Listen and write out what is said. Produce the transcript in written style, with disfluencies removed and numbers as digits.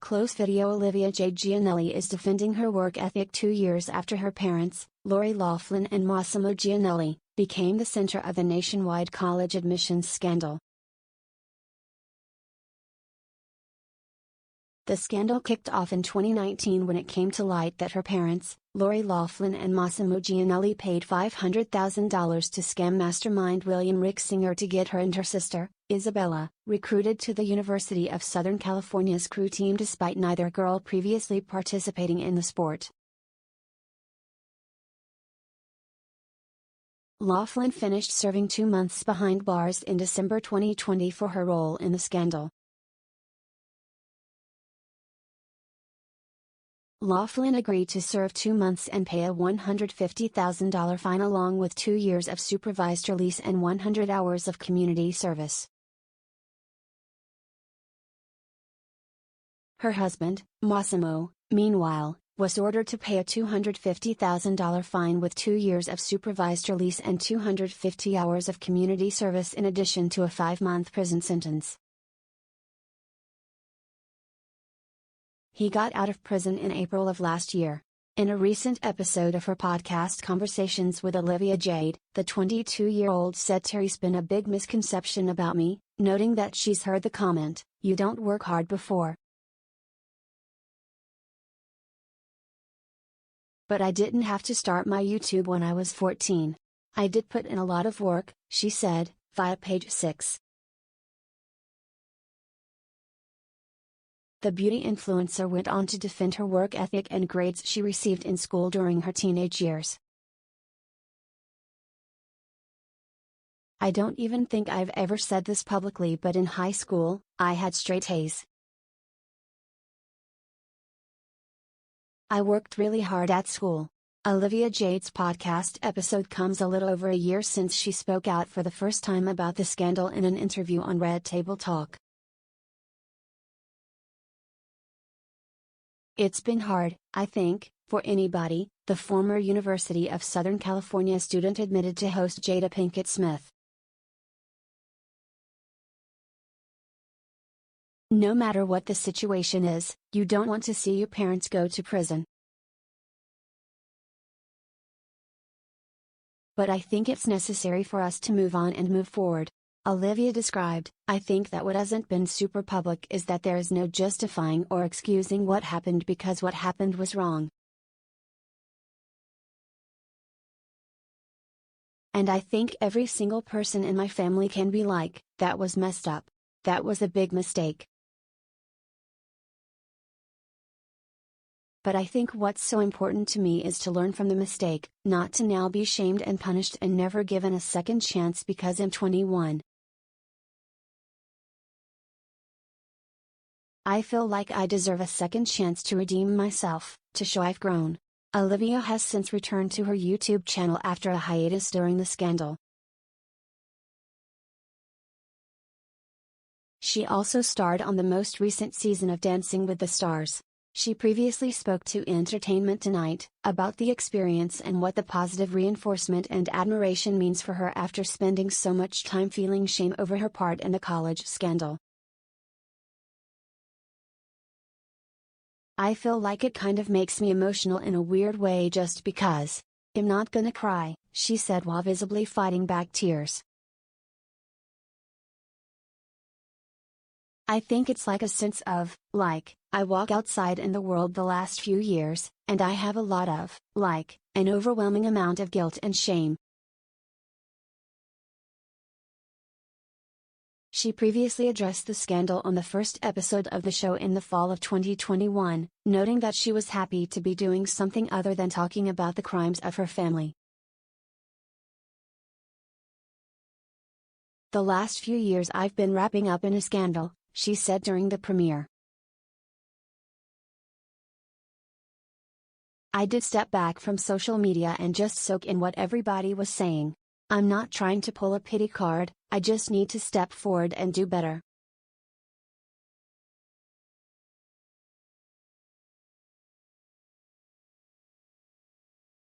close video. Olivia Jade Giannulli is defending her work ethic 2 years after her parents, Loughlin and Mossimo Giannulli, became the center of the nationwide college admissions scandal. The scandal kicked off in 2019 when it came to light that her parents, Loughlin and Mossimo Giannulli, paid $500,000 to scam mastermind William Rixinger to get her and her sister, Isabella, recruited to the University of Southern California's crew team despite neither girl previously participating in the sport. Loughlin finished serving 2 months behind bars in December 2020 for her role in the scandal. Loughlin agreed to serve 2 months and pay a $150,000 fine along with 2 years of supervised release and 100 hours of community service. Her husband, Mossimo, meanwhile, was ordered to pay a $250,000 fine with 2 years of supervised release and 250 hours of community service in addition to a 5-month prison sentence. He got out of prison in April of last year. In a recent episode of her podcast Conversations with Olivia Jade, the 22-year-old said there's been a big misconception about me, noting that she's heard the comment, "You don't work hard," before. "But I didn't have to start my YouTube when I was 14. I did put in a lot of work," she said, via page 6. The beauty influencer went on to defend her work ethic and grades she received in school during her teenage years. "I don't even think I've ever said this publicly, but in high school, I had straight A's. I worked really hard at school." Olivia Jade's podcast episode comes a little over a year since she spoke out for the first time about the scandal in an interview on Red Table Talk. "It's been hard, I think, for anybody," the former University of Southern California student admitted to host Jada Pinkett Smith. "No matter what the situation is, you don't want to see your parents go to prison. But I think it's necessary for us to move on and move forward." Olivia described, "I think that what hasn't been super public is that there is no justifying or excusing what happened because what happened was wrong. And I think every single person in my family can be like, that was messed up. That was a big mistake. But I think what's so important to me is to learn from the mistake, not to now be shamed and punished and never given a second chance because I'm 21. I feel like I deserve a second chance to redeem myself, to show I've grown." Olivia has since returned to her YouTube channel after a hiatus during the scandal. She also starred on the most recent season of Dancing with the Stars. She previously spoke to Entertainment Tonight about the experience and what the positive reinforcement and admiration means for her after spending so much time feeling shame over her part in the college scandal. "I feel like it kind of makes me emotional in a weird way just because. I'm not gonna cry," she said while visibly fighting back tears. "I think it's like a sense of, like, I walk outside in the world the last few years, and I have a lot of, like, an overwhelming amount of guilt and shame." She previously addressed the scandal on the first episode of the show in the fall of 2021, noting that she was happy to be doing something other than talking about the crimes of her family. "The last few years I've been wrapping up in a scandal," she said during the premiere. "I did step back from social media and just soak in what everybody was saying. I'm not trying to pull a pity card, I just need to step forward and do better."